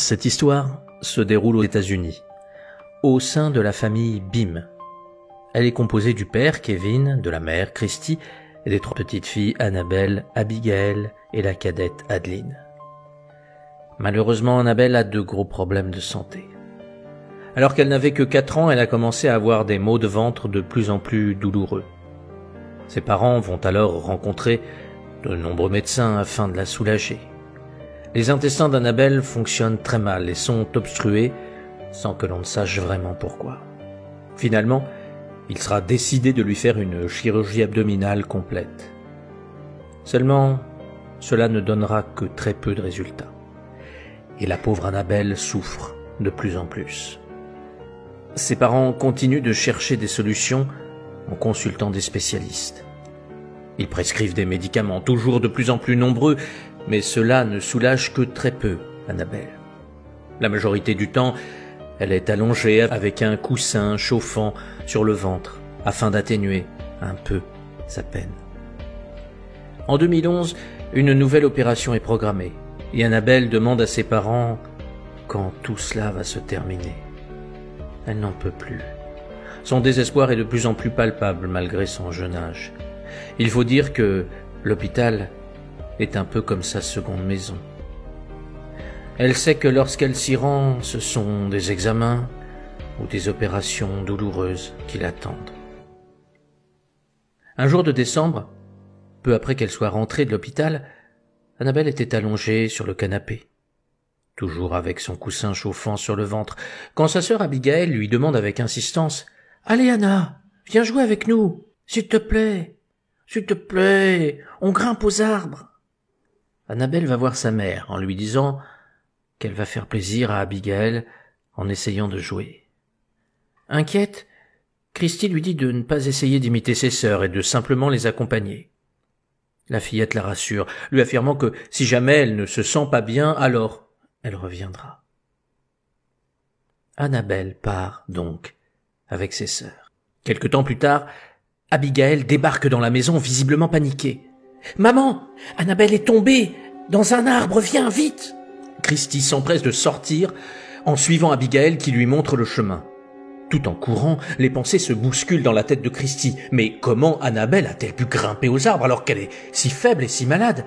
Cette histoire se déroule aux États-Unis, au sein de la famille Bim. Elle est composée du père Kevin, de la mère Christy et des 3 petites filles Annabelle, Abigail et la cadette Adeline. Malheureusement, Annabelle a de gros problèmes de santé. Alors qu'elle n'avait que 4 ans, elle a commencé à avoir des maux de ventre de plus en plus douloureux. Ses parents vont alors rencontrer de nombreux médecins afin de la soulager. Les intestins d'Annabelle fonctionnent très mal et sont obstrués sans que l'on ne sache vraiment pourquoi. Finalement, il sera décidé de lui faire une chirurgie abdominale complète. Seulement, cela ne donnera que très peu de résultats. Et la pauvre Annabelle souffre de plus en plus. Ses parents continuent de chercher des solutions en consultant des spécialistes. Ils prescrivent des médicaments toujours de plus en plus nombreux, mais cela ne soulage que très peu Annabelle. La majorité du temps, elle est allongée avec un coussin chauffant sur le ventre afin d'atténuer un peu sa peine. En 2011, une nouvelle opération est programmée et Annabelle demande à ses parents quand tout cela va se terminer. Elle n'en peut plus. Son désespoir est de plus en plus palpable malgré son jeune âge. Il faut dire que l'hôpital est un peu comme sa seconde maison. Elle sait que lorsqu'elle s'y rend, ce sont des examens ou des opérations douloureuses qui l'attendent. Un jour de décembre, peu après qu'elle soit rentrée de l'hôpital, Annabelle était allongée sur le canapé, toujours avec son coussin chauffant sur le ventre, quand sa sœur Abigail lui demande avec insistance « Allez Anna, viens jouer avec nous, s'il te plaît, on grimpe aux arbres !» Annabelle va voir sa mère en lui disant qu'elle va faire plaisir à Abigail en essayant de jouer. Inquiète, Christy lui dit de ne pas essayer d'imiter ses sœurs et de simplement les accompagner. La fillette la rassure, lui affirmant que si jamais elle ne se sent pas bien, alors elle reviendra. Annabelle part donc avec ses sœurs. Quelque temps plus tard, Abigail débarque dans la maison visiblement paniquée. « Maman, Annabelle est tombée dans un arbre, viens vite !» Christy s'empresse de sortir en suivant Abigail qui lui montre le chemin. Tout en courant, les pensées se bousculent dans la tête de Christy. Mais comment Annabelle a-t-elle pu grimper aux arbres alors qu'elle est si faible et si malade?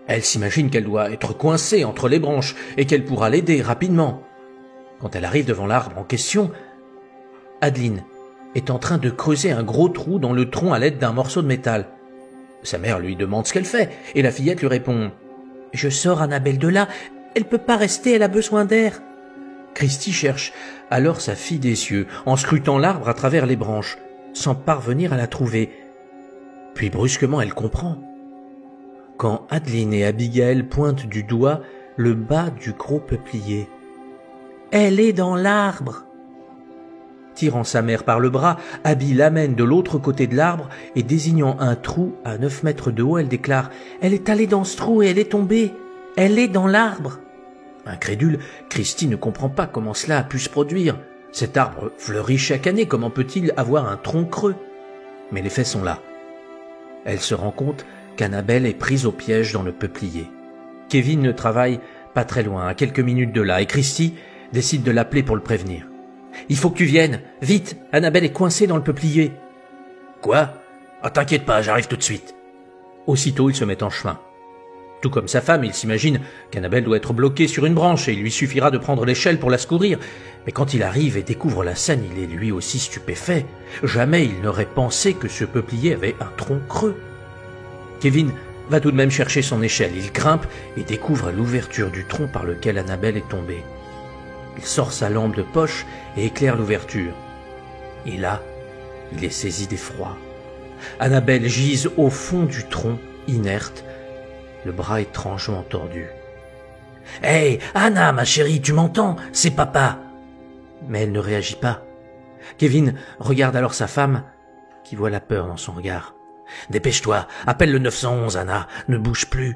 Elle s'imagine qu'elle doit être coincée entre les branches et qu'elle pourra l'aider rapidement. Quand elle arrive devant l'arbre en question, Adeline est en train de creuser un gros trou dans le tronc à l'aide d'un morceau de métal. Sa mère lui demande ce qu'elle fait, et la fillette lui répond « Je sors Annabelle de là, elle peut pas rester, elle a besoin d'air. » Christy cherche alors sa fille des yeux, en scrutant l'arbre à travers les branches, sans parvenir à la trouver. Puis brusquement elle comprend. Quand Adeline et Abigail pointent du doigt le bas du gros peuplier. « Elle est dans l'arbre !» Tirant sa mère par le bras, Abby l'amène de l'autre côté de l'arbre et désignant un trou à 9 mètres de haut, elle déclare « Elle est allée dans ce trou et elle est tombée. Elle est dans l'arbre !» Incrédule, Christy ne comprend pas comment cela a pu se produire. Cet arbre fleurit chaque année, comment peut-il avoir un tronc creux? Mais les faits sont là. Elle se rend compte qu'Annabelle est prise au piège dans le peuplier. Kevin ne travaille pas très loin, à quelques minutes de là, et Christy décide de l'appeler pour le prévenir. « Il faut que tu viennes, vite, Annabelle est coincée dans le peuplier. »« Quoi ? Ah, t'inquiète pas, j'arrive tout de suite. » Aussitôt, il se met en chemin. Tout comme sa femme, il s'imagine qu'Annabelle doit être bloquée sur une branche et il lui suffira de prendre l'échelle pour la secourir. Mais quand il arrive et découvre la scène, il est lui aussi stupéfait. Jamais il n'aurait pensé que ce peuplier avait un tronc creux. Kevin va tout de même chercher son échelle. Il grimpe et découvre l'ouverture du tronc par lequel Annabelle est tombée. Il sort sa lampe de poche et éclaire l'ouverture. Et là, il est saisi d'effroi. Annabelle gise au fond du tronc, inerte, le bras étrangement tordu. « Hey, Anna, ma chérie, tu m'entends? C'est papa !» Mais elle ne réagit pas. Kevin regarde alors sa femme, qui voit la peur dans son regard. « Dépêche-toi, appelle le 911, Anna, ne bouge plus.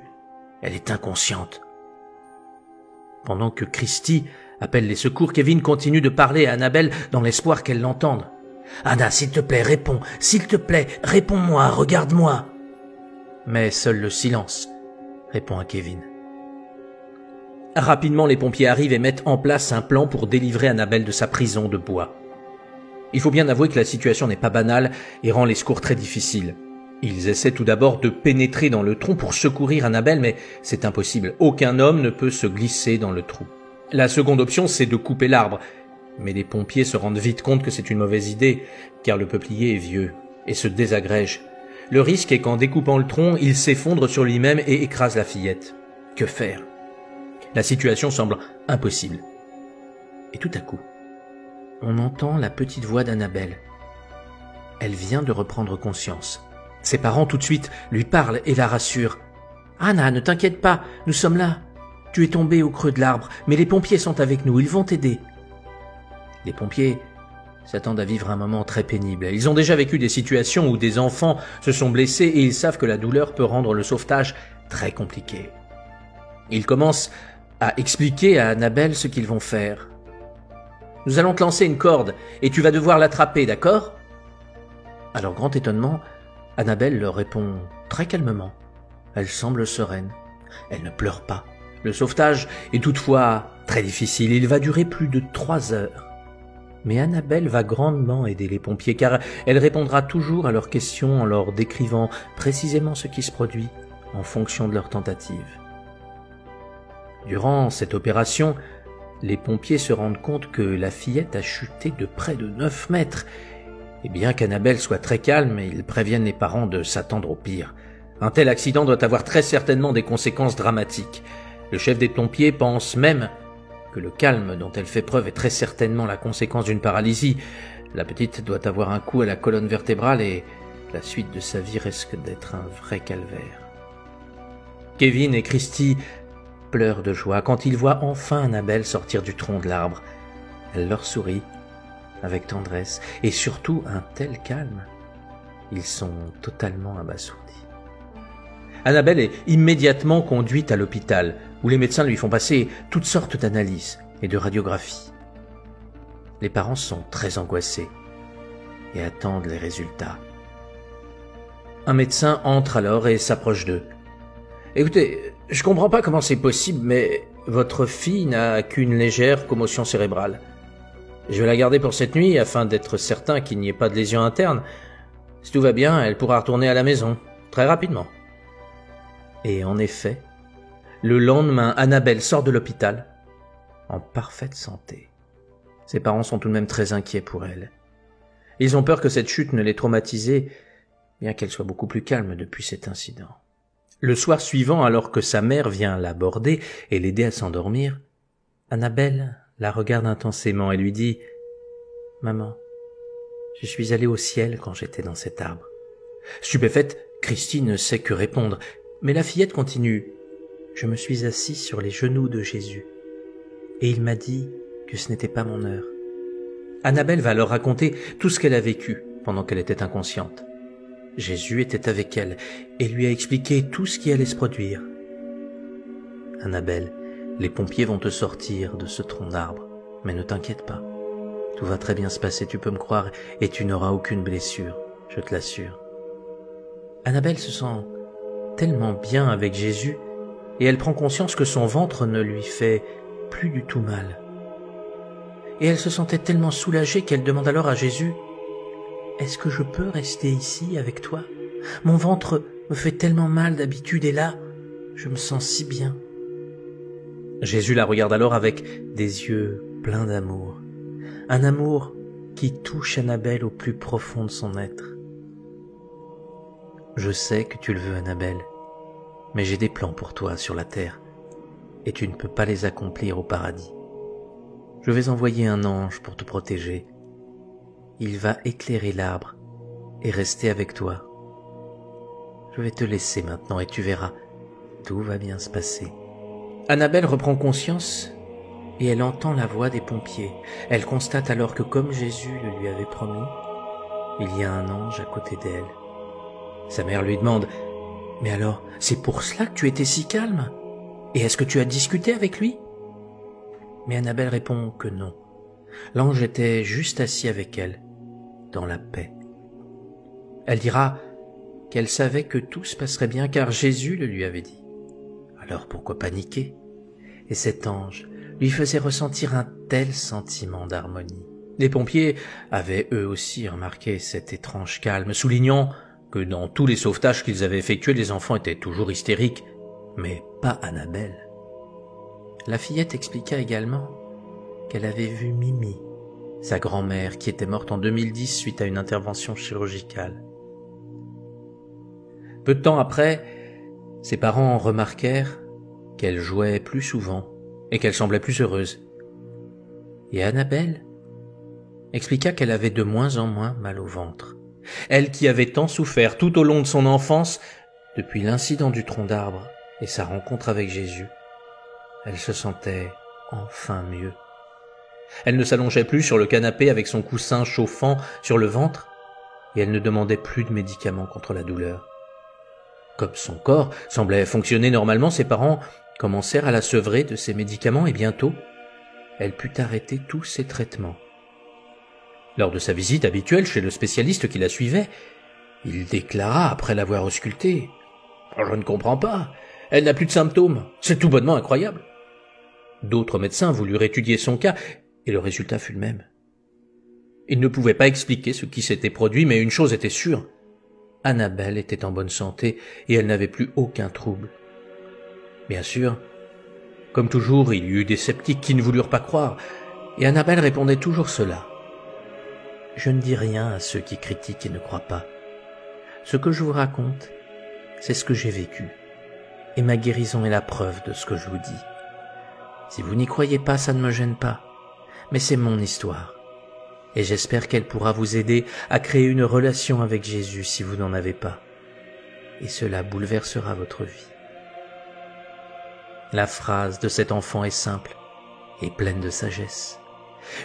Elle est inconsciente. » Pendant que Christy appelle les secours, Kevin continue de parler à Annabelle dans l'espoir qu'elle l'entende. « Anna, s'il te plaît, réponds, s'il te plaît, réponds-moi, regarde-moi. » Mais seul le silence répond à Kevin. Rapidement, les pompiers arrivent et mettent en place un plan pour délivrer Annabelle de sa prison de bois. Il faut bien avouer que la situation n'est pas banale et rend les secours très difficiles. Ils essaient tout d'abord de pénétrer dans le tronc pour secourir Annabelle, mais c'est impossible. Aucun homme ne peut se glisser dans le trou. La seconde option, c'est de couper l'arbre. Mais les pompiers se rendent vite compte que c'est une mauvaise idée, car le peuplier est vieux et se désagrège. Le risque est qu'en découpant le tronc, il s'effondre sur lui-même et écrase la fillette. Que faire ? La situation semble impossible. Et tout à coup, on entend la petite voix d'Annabelle. Elle vient de reprendre conscience. Ses parents tout de suite lui parlent et la rassurent. « Anna, ne t'inquiète pas, nous sommes là. Tu es tombée au creux de l'arbre, mais les pompiers sont avec nous, ils vont t'aider. » Les pompiers s'attendent à vivre un moment très pénible. Ils ont déjà vécu des situations où des enfants se sont blessés et ils savent que la douleur peut rendre le sauvetage très compliqué. Ils commencent à expliquer à Annabelle ce qu'ils vont faire. « Nous allons te lancer une corde et tu vas devoir l'attraper, d'accord ?» À leur grand étonnement, Annabelle leur répond très calmement. Elle semble sereine. Elle ne pleure pas. Le sauvetage est toutefois très difficile. Il va durer plus de 3 heures. Mais Annabelle va grandement aider les pompiers car elle répondra toujours à leurs questions en leur décrivant précisément ce qui se produit en fonction de leurs tentatives. Durant cette opération, les pompiers se rendent compte que la fillette a chuté de près de 9 mètres. Et bien qu'Annabelle soit très calme, ils préviennent les parents de s'attendre au pire. Un tel accident doit avoir très certainement des conséquences dramatiques. Le chef des pompiers pense même que le calme dont elle fait preuve est très certainement la conséquence d'une paralysie. La petite doit avoir un coup à la colonne vertébrale et la suite de sa vie risque d'être un vrai calvaire. Kevin et Christy pleurent de joie quand ils voient enfin Annabelle sortir du tronc de l'arbre. Elle leur sourit avec tendresse et surtout un tel calme. Ils sont totalement abasourdis. Annabelle est immédiatement conduite à l'hôpital, où les médecins lui font passer toutes sortes d'analyses et de radiographies. Les parents sont très angoissés et attendent les résultats. Un médecin entre alors et s'approche d'eux. « Écoutez, je comprends pas comment c'est possible, mais votre fille n'a qu'une légère commotion cérébrale. Je vais la garder pour cette nuit afin d'être certain qu'il n'y ait pas de lésion interne. Si tout va bien, elle pourra retourner à la maison, très rapidement. » Et en effet, le lendemain, Annabelle sort de l'hôpital en parfaite santé. Ses parents sont tout de même très inquiets pour elle. Ils ont peur que cette chute ne l'ait traumatisée, bien qu'elle soit beaucoup plus calme depuis cet incident. Le soir suivant, alors que sa mère vient l'aborder et l'aider à s'endormir, Annabelle la regarde intensément et lui dit « Maman, je suis allée au ciel quand j'étais dans cet arbre. » Stupéfaite, Christy ne sait que répondre, mais la fillette continue. « Je me suis assise sur les genoux de Jésus, et il m'a dit que ce n'était pas mon heure. » Annabelle va leur raconter tout ce qu'elle a vécu pendant qu'elle était inconsciente. Jésus était avec elle et lui a expliqué tout ce qui allait se produire. « Annabelle, les pompiers vont te sortir de ce tronc d'arbre, mais ne t'inquiète pas. Tout va très bien se passer, tu peux me croire, et tu n'auras aucune blessure, je te l'assure. » Annabelle se sent tellement bien avec Jésus, et elle prend conscience que son ventre ne lui fait plus du tout mal. Et elle se sentait tellement soulagée qu'elle demande alors à Jésus « Est-ce que je peux rester ici avec toi ? Mon ventre me fait tellement mal d'habitude et là, je me sens si bien. » Jésus la regarde alors avec des yeux pleins d'amour, un amour qui touche Annabelle au plus profond de son être. « Je sais que tu le veux, Annabelle, mais j'ai des plans pour toi sur la terre, et tu ne peux pas les accomplir au paradis. Je vais envoyer un ange pour te protéger. Il va éclairer l'arbre et rester avec toi. Je vais te laisser maintenant et tu verras, tout va bien se passer. » Annabelle reprend conscience et elle entend la voix des pompiers. Elle constate alors que comme Jésus le lui avait promis, il y a un ange à côté d'elle. Sa mère lui demande « Mais alors, c'est pour cela que tu étais si calme ? Et est-ce que tu as discuté avec lui ?» Mais Annabelle répond que non. L'ange était juste assis avec elle, dans la paix. Elle dira qu'elle savait que tout se passerait bien car Jésus le lui avait dit. Alors pourquoi paniquer ? et cet ange lui faisait ressentir un tel sentiment d'harmonie. Les pompiers avaient eux aussi remarqué cet étrange calme, soulignant que dans tous les sauvetages qu'ils avaient effectués, les enfants étaient toujours hystériques, mais pas Annabelle. La fillette expliqua également qu'elle avait vu Mimi, sa grand-mère, qui était morte en 2010 suite à une intervention chirurgicale. Peu de temps après, ses parents remarquèrent qu'elle jouait plus souvent et qu'elle semblait plus heureuse. Et Annabelle expliqua qu'elle avait de moins en moins mal au ventre. Elle qui avait tant souffert tout au long de son enfance, depuis l'incident du tronc d'arbre et sa rencontre avec Jésus, elle se sentait enfin mieux. Elle ne s'allongeait plus sur le canapé avec son coussin chauffant sur le ventre et elle ne demandait plus de médicaments contre la douleur. Comme son corps semblait fonctionner normalement, ses parents commencèrent à la sevrer de ses médicaments et bientôt, elle put arrêter tous ses traitements. Lors de sa visite habituelle chez le spécialiste qui la suivait, il déclara après l'avoir auscultée: « Je ne comprends pas, elle n'a plus de symptômes, c'est tout bonnement incroyable. » D'autres médecins voulurent étudier son cas et le résultat fut le même. Ils ne pouvaient pas expliquer ce qui s'était produit, mais une chose était sûre: Annabelle était en bonne santé et elle n'avait plus aucun trouble. Bien sûr, comme toujours, il y eut des sceptiques qui ne voulurent pas croire, et Annabelle répondait toujours cela: « Je ne dis rien à ceux qui critiquent et ne croient pas. Ce que je vous raconte, c'est ce que j'ai vécu, et ma guérison est la preuve de ce que je vous dis. Si vous n'y croyez pas, ça ne me gêne pas, mais c'est mon histoire, et j'espère qu'elle pourra vous aider à créer une relation avec Jésus si vous n'en avez pas, et cela bouleversera votre vie. » La phrase de cet enfant est simple et pleine de sagesse.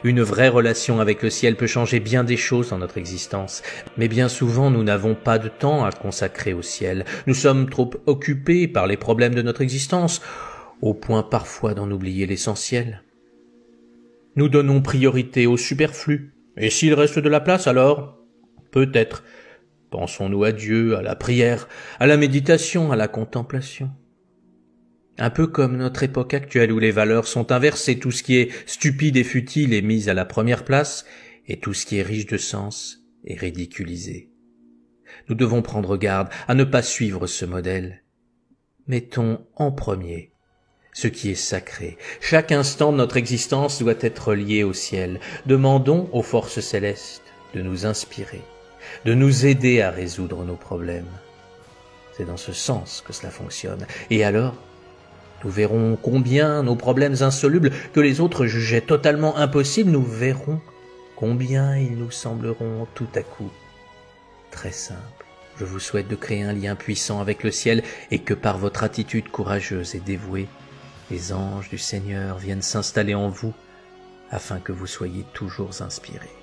Une vraie relation avec le ciel peut changer bien des choses dans notre existence, mais bien souvent nous n'avons pas de temps à consacrer au ciel. Nous sommes trop occupés par les problèmes de notre existence, au point parfois d'en oublier l'essentiel. Nous donnons priorité au superflu, et s'il reste de la place alors, peut-être, pensons-nous à Dieu, à la prière, à la méditation, à la contemplation. Un peu comme notre époque actuelle où les valeurs sont inversées, tout ce qui est stupide et futile est mis à la première place, et tout ce qui est riche de sens est ridiculisé. Nous devons prendre garde à ne pas suivre ce modèle. Mettons en premier ce qui est sacré. Chaque instant de notre existence doit être lié au ciel. Demandons aux forces célestes de nous inspirer, de nous aider à résoudre nos problèmes. C'est dans ce sens que cela fonctionne. Et alors, nous verrons combien nos problèmes insolubles que les autres jugeaient totalement impossibles, nous verrons combien ils nous sembleront tout à coup très simples. Je vous souhaite de créer un lien puissant avec le ciel et que par votre attitude courageuse et dévouée, les anges du Seigneur viennent s'installer en vous afin que vous soyez toujours inspirés.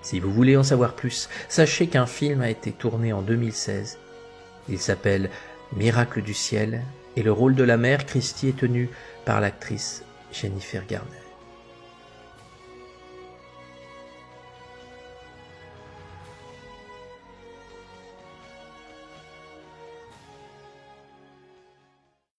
Si vous voulez en savoir plus, sachez qu'un film a été tourné en 2016. Il s'appelle « Miracle du ciel » et le rôle de la mère Christie est tenu par l'actrice Jennifer Garner.